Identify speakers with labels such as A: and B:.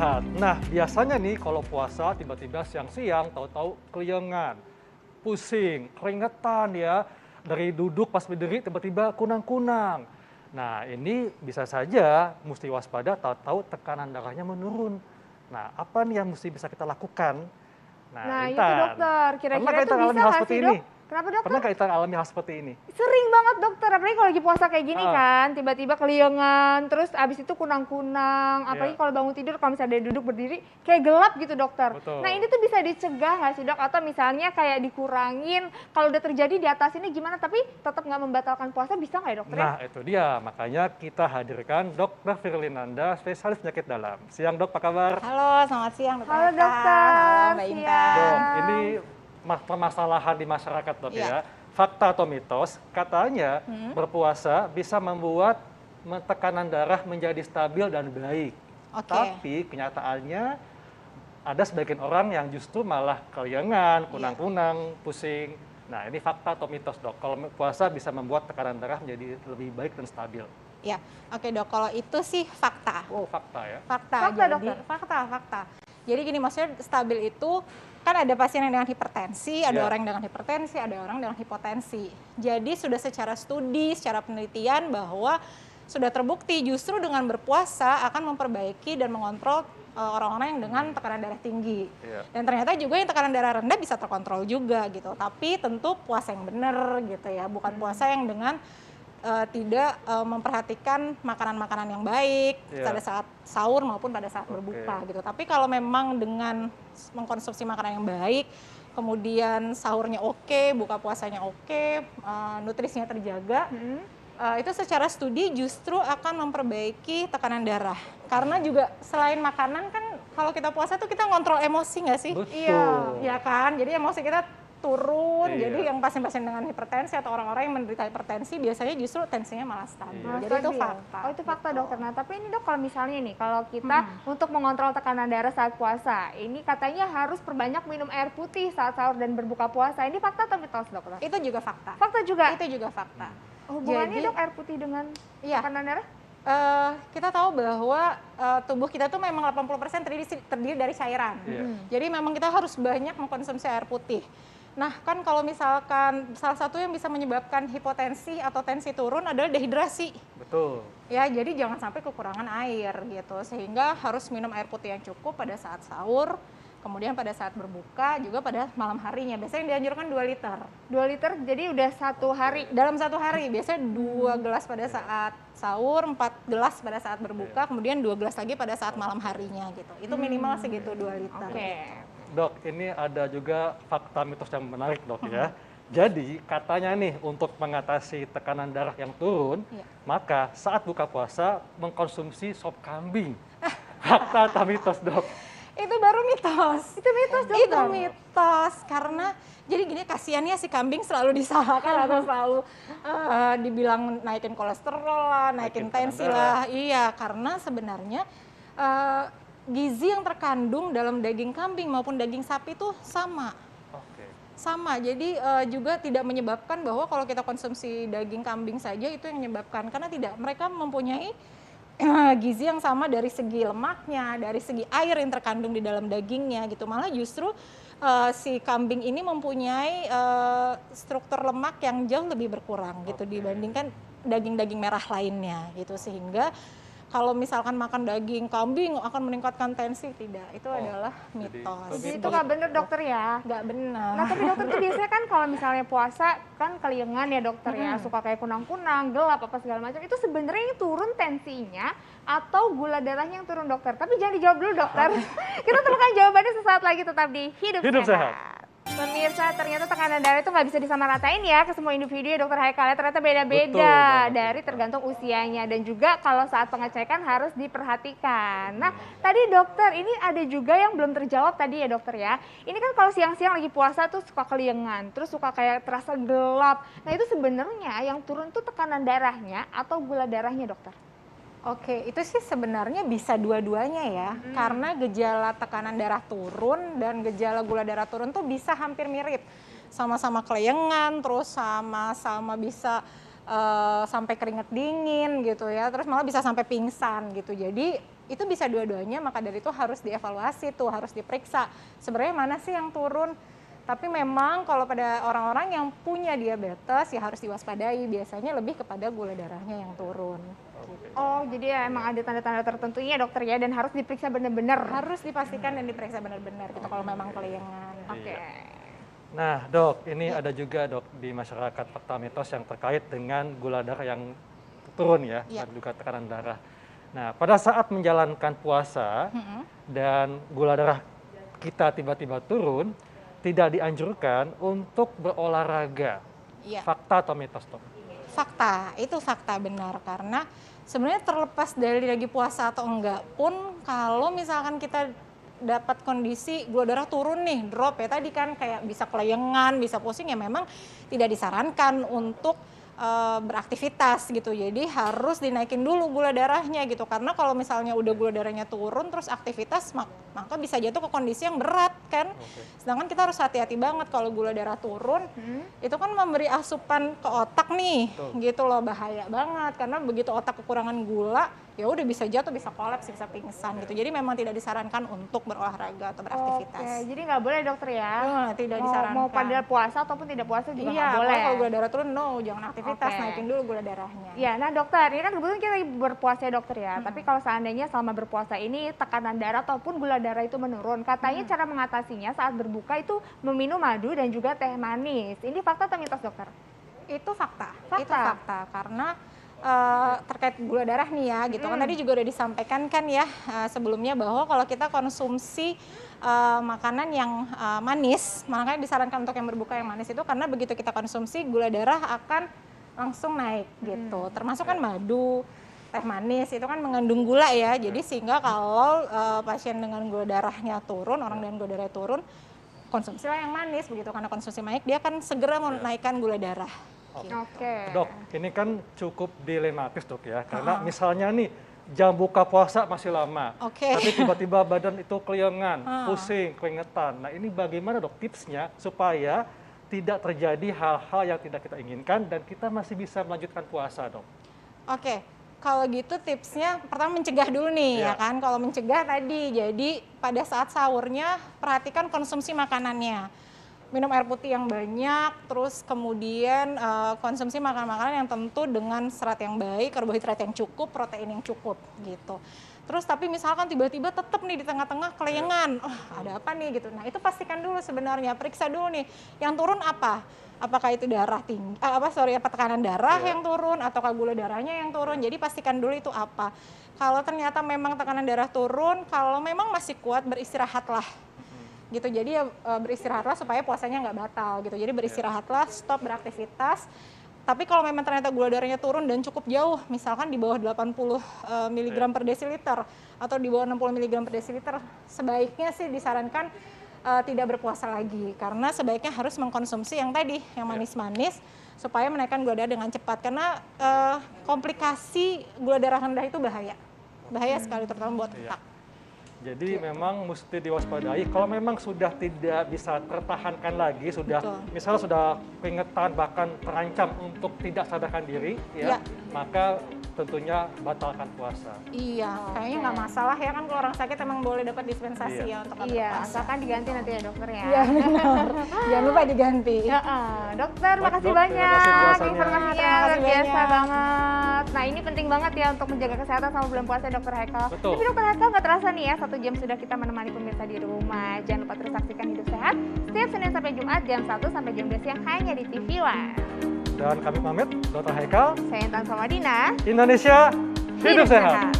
A: sehat. Nah, biasanya nih kalau puasa tiba-tiba siang-siang tahu-tahu keliengan, pusing, keringetan ya. Dari duduk pas berdiri tiba-tiba kunang-kunang. Nah, ini bisa saja mesti waspada tahu-tahu tekanan darahnya menurun. Nah, apa nih yang mesti bisa kita lakukan?
B: Nah, itu
A: Intan,
B: dokter.
A: pernah
B: Kira-kira
A: nggak
B: itu
A: Intan
B: bisa
A: alami hal
B: nggak
A: seperti
B: sih,
A: ini?
B: Dok? Kenapa, dokter?
A: Pernah nggak Intan alami hal seperti ini?
B: Sering banget, dokter. Apalagi kalau lagi puasa kayak gini
A: Ah.
B: kan, tiba-tiba keliengan, terus abis itu kunang-kunang. Apalagi
A: Iya.
B: kalau bangun tidur, kalau misalnya dari duduk berdiri, kayak gelap gitu, dokter.
A: Betul.
B: Nah, ini tuh bisa dicegah nggak sih, Dok? Atau misalnya kayak dikurangin, kalau udah terjadi di atas ini gimana? Tapi tetap nggak membatalkan puasa, bisa nggak ya, dokter?
A: Nah, itu dia. Makanya kita hadirkan Dr. Firlinanda, spesialis penyakit dalam. Siang, Dok, apa kabar?
C: Halo, selamat siang Dokter
B: Halo,
C: Eka.
B: dokter.
C: Halo Mbak
B: Siang.
C: Intan.
A: Dok, ini permasalahan di masyarakat, Dok
C: Iya.
A: ya. Fakta atau mitos, katanya berpuasa bisa membuat tekanan darah menjadi stabil dan baik.
C: Oke.
A: Tapi kenyataannya ada sebagian orang yang justru malah keliengan, kunang-kunang, pusing. Nah, ini fakta atau mitos, Dok. Kalau puasa bisa membuat tekanan darah menjadi lebih baik dan stabil.
C: Ya, oke Dok. Kalau itu sih fakta.
A: Oh, fakta ya.
C: Fakta,
B: Fakta,
C: jadi
B: dokter.
C: fakta. Jadi gini, maksudnya stabil itu kan ada pasien yang dengan hipertensi, ada
A: Iya.
C: orang yang dengan hipertensi, ada orang dengan hipotensi. Jadi sudah secara studi, secara penelitian bahwa sudah terbukti justru dengan berpuasa akan memperbaiki dan mengontrol orang-orang yang dengan tekanan darah tinggi.
A: Iya.
C: Dan ternyata juga yang tekanan darah rendah bisa terkontrol juga gitu. Tapi tentu puasa yang benar gitu ya, bukan puasa yang dengan tidak memperhatikan makanan-makanan yang baik
A: Iya.
C: pada saat sahur maupun pada saat berbuka gitu. Tapi kalau memang dengan mengkonsumsi makanan yang baik, kemudian sahurnya oke, buka puasanya oke, nutrisinya terjaga, itu secara studi justru akan memperbaiki tekanan darah. Karena juga selain makanan kan kalau kita puasa tuh kita ngontrol emosi nggak sih?
A: Betul.
C: Iya kan, jadi emosi kita turun.
A: Iya.
C: Jadi yang pasien-pasien dengan hipertensi atau orang-orang yang menderita hipertensi biasanya justru tensinya malah stabil.
A: Iya.
C: Jadi itu
B: Stabil.
C: fakta.
B: Oh, itu fakta,
C: gitu.
B: dokter. Nah, tapi ini, Dok, kalau misalnya nih, kalau kita untuk mengontrol tekanan darah saat puasa, ini katanya harus perbanyak minum air putih saat sahur dan berbuka puasa. Ini fakta atau mitos, dokter?
C: Itu juga fakta.
B: Fakta juga.
C: Itu juga fakta.
B: Hubungannya,
C: Jadi-
B: Dok, air putih dengan
C: Iya.
B: tekanan darah?
C: Kita tahu bahwa tubuh kita tuh memang 80% terdiri dari cairan.
A: Iya.
C: Jadi memang kita harus banyak mengkonsumsi air putih. Nah, kan kalau misalkan salah satu yang bisa menyebabkan hipotensi atau tensi turun adalah dehidrasi.
A: Betul.
C: Ya, jadi jangan sampai kekurangan air gitu. Sehingga harus minum air putih yang cukup pada saat sahur, kemudian pada saat berbuka, juga pada malam harinya. Biasanya yang dianjurkan 2 liter.
B: 2 liter, jadi udah 1 hari.
C: Dalam satu hari, biasanya 2 gelas pada saat sahur, 4 gelas pada saat berbuka, kemudian 2 gelas lagi pada saat malam harinya gitu. Itu minimal segitu 2 liter.
B: Oke.
A: Dok, ini ada juga fakta mitos yang menarik, Dok ya. Jadi katanya nih untuk mengatasi tekanan darah yang turun,
C: Iya.
A: maka saat buka puasa mengkonsumsi sop kambing. Fakta atau mitos, Dok?
C: Itu baru mitos.
B: Itu mitos, dokter.
C: Itu mitos karena jadi gini, kasihannya si kambing selalu disalahkan atau selalu dibilang naikin kolesterol lah, naikin
A: Naikin
C: tensi
A: tekanan
C: lah. Iya, karena sebenarnya gizi yang terkandung dalam daging kambing maupun daging sapi itu sama.
A: Oke.
C: Sama, jadi juga tidak menyebabkan bahwa kalau kita konsumsi daging kambing saja itu yang menyebabkan, karena tidak, mereka mempunyai gizi yang sama dari segi lemaknya, dari segi air yang terkandung di dalam dagingnya gitu. Malah justru si kambing ini mempunyai struktur lemak yang jauh lebih berkurang gitu dibandingkan daging-daging merah lainnya gitu, sehingga kalau misalkan makan daging kambing akan meningkatkan tensi, tidak, itu adalah
A: jadi
C: mitos.
B: Jadi itu nggak bener, dokter ya?
C: Nggak benar.
B: Nah, tapi dokter tuh biasanya kan kalau misalnya puasa kan keliengan ya, dokter ya, suka kayak kunang-kunang, gelap apa segala macam. Itu sebenarnya yang turun tensinya atau gula darahnya yang turun, dokter? Tapi jangan dijawab dulu, dokter. Kita temukan jawabannya sesaat lagi, tetap di Hidup Sehat. Pemirsa, ternyata tekanan darah itu nggak bisa disamaratain ya ke semua individu ya, dokter Haikal. Ternyata beda-beda
A: Betul banget,
B: dari tergantung usianya, dan juga kalau saat pengecekan harus diperhatikan. Nah, tadi dokter, ini ada juga yang belum terjawab tadi ya, dokter ya. Ini kan kalau siang-siang lagi puasa tuh suka keliengan, terus suka kayak terasa gelap. Nah, itu sebenarnya yang turun tuh tekanan darahnya atau gula darahnya, dokter?
C: Oke, itu sih sebenarnya bisa dua-duanya ya, karena gejala tekanan darah turun dan gejala gula darah turun tuh bisa hampir mirip, sama-sama keliengan, terus sama-sama bisa sampai keringat dingin gitu ya, terus malah bisa sampai pingsan gitu. Jadi itu bisa dua-duanya, maka dari itu harus dievaluasi tuh, harus diperiksa sebenarnya mana sih yang turun. Tapi memang kalau pada orang-orang yang punya diabetes ya harus diwaspadai, biasanya lebih kepada gula darahnya yang turun.
B: Oh, jadi ya emang ada tanda-tanda tertentunya dokter ya, dan harus diperiksa benar-benar.
C: Harus dipastikan dan diperiksa benar-benar gitu kalau memang keliengan.
B: Oke.
A: Nah dok, ini ada juga dok di masyarakat fakta mitos yang terkait dengan gula darah yang turun ya,
C: Iya.
A: dan juga tekanan darah. Nah pada saat menjalankan puasa dan gula darah kita tiba-tiba turun, tidak dianjurkan untuk berolahraga.
C: Iya.
A: Fakta atau mitos dok?
C: Fakta, itu fakta benar, karena sebenarnya terlepas dari lagi puasa atau enggak pun, kalau misalkan kita dapat kondisi gula darah turun nih, drop ya tadi kan, kayak bisa kelayangan, bisa pusing, ya memang tidak disarankan untuk beraktivitas gitu. Jadi harus dinaikin dulu gula darahnya gitu, karena kalau misalnya udah gula darahnya turun terus aktivitas maka bisa jatuh ke kondisi yang berat kan. Sedangkan kita harus hati-hati banget kalau gula darah turun, itu kan memberi asupan ke otak nih. Gitu loh, bahaya banget, karena begitu otak kekurangan gula ya udah bisa jatuh, bisa kolaps, bisa pingsan gitu. Jadi memang tidak disarankan untuk berolahraga atau beraktivitas.
B: Oke, jadi nggak boleh dokter ya?
C: Tidak
B: Mau
C: disarankan.
B: pada puasa ataupun tidak puasa juga
C: Iya,
B: nggak boleh.
C: kalau gula darah turun, no, jangan aktivitas,
B: Oke.
C: naikin dulu gula darahnya.
B: Ya, nah dokter, ini kan kebetulan kita lagi berpuasa ya dokter ya. Tapi kalau seandainya selama berpuasa ini tekanan darah ataupun gula darah itu menurun, katanya cara mengatasinya saat berbuka itu meminum madu dan juga teh manis. Ini fakta atau mitos dokter?
C: Itu fakta.
B: Fakta.
C: Itu fakta, karena terkait gula darah nih ya, gitu kan tadi juga udah disampaikan kan ya sebelumnya, bahwa kalau kita konsumsi makanan yang manis, makanya disarankan untuk yang berbuka yang manis itu, karena begitu kita konsumsi gula darah akan langsung naik gitu. Termasuk kan madu, teh manis itu kan mengandung gula ya, jadi sehingga kalau pasien dengan gula darahnya turun, orang dengan gula darahnya turun, konsumsilah yang manis begitu, karena konsumsi naik dia akan segera menaikkan gula darah.
B: Oke.
A: Dok, ini kan cukup dilematis dok ya, karena misalnya nih jam buka puasa masih lama,
C: Oke.
A: tapi tiba-tiba badan itu keliengan, pusing, keringetan. Nah ini bagaimana dok tipsnya supaya tidak terjadi hal-hal yang tidak kita inginkan dan kita masih bisa melanjutkan puasa dok?
C: Oke, kalau gitu tipsnya pertama mencegah dulu nih ya kan. Kalau mencegah tadi, jadi pada saat sahurnya perhatikan konsumsi makanannya. Minum air putih yang banyak, terus kemudian konsumsi makanan-makanan yang tentu dengan serat yang baik, karbohidrat yang cukup, protein yang cukup gitu. Terus tapi misalkan tiba-tiba tetap nih di tengah-tengah kelayangan, ada apa nih gitu. Nah itu pastikan dulu sebenarnya, periksa dulu nih, yang turun apa? Apakah itu darah tinggi, tekanan darah yang turun, ataukah gula darahnya yang turun. Jadi pastikan dulu itu apa. Kalau ternyata memang tekanan darah turun, kalau memang masih kuat beristirahatlah. Gitu, jadi ya beristirahatlah supaya puasanya nggak batal gitu. Jadi beristirahatlah, stop beraktivitas. Tapi kalau memang ternyata gula darahnya turun dan cukup jauh, misalkan di bawah 80 mg per desiliter atau di bawah 60 mg per desiliter, sebaiknya sih disarankan tidak berpuasa lagi, karena sebaiknya harus mengkonsumsi yang tadi, yang manis-manis, supaya menaikkan gula darah dengan cepat. Karena komplikasi gula darah rendah itu bahaya sekali, terutama buat otak.
A: Jadi memang mesti diwaspadai kalau memang sudah tidak bisa tertahankan lagi, sudah misalnya sudah keringetan bahkan terancam untuk tidak sadarkan diri ya, maka tentunya batalkan puasa.
C: Iya, kayaknya nggak masalah ya kan, kalau orang sakit emang boleh dapat dispensasi ya untuk berpuasa.
B: Asalkan diganti nanti ya dokter ya.
C: Iya benar, jangan lupa diganti.
B: Dokter, makasih
A: dok, terima
B: banyak
A: kasih penjelasannya.
B: informasinya,
C: Terima kasih
B: luar biasa
C: banyak.
B: banget. Nah ini penting banget ya untuk menjaga kesehatan sama bulan puasa dokter Haikal.
A: Betul.
B: Tapi dokter Haikal nggak terasa nih ya, 1 jam sudah kita menemani pemirsa di rumah. Jangan lupa terus saksikan Hidup Sehat setiap Senin sampai Jumat jam 1 sampai jam 2 siang hanya di TV One.
A: Dan kami pamit, Dr. Haikal,
B: Saya Intan Samadina.
A: Indonesia Hidup Sehat.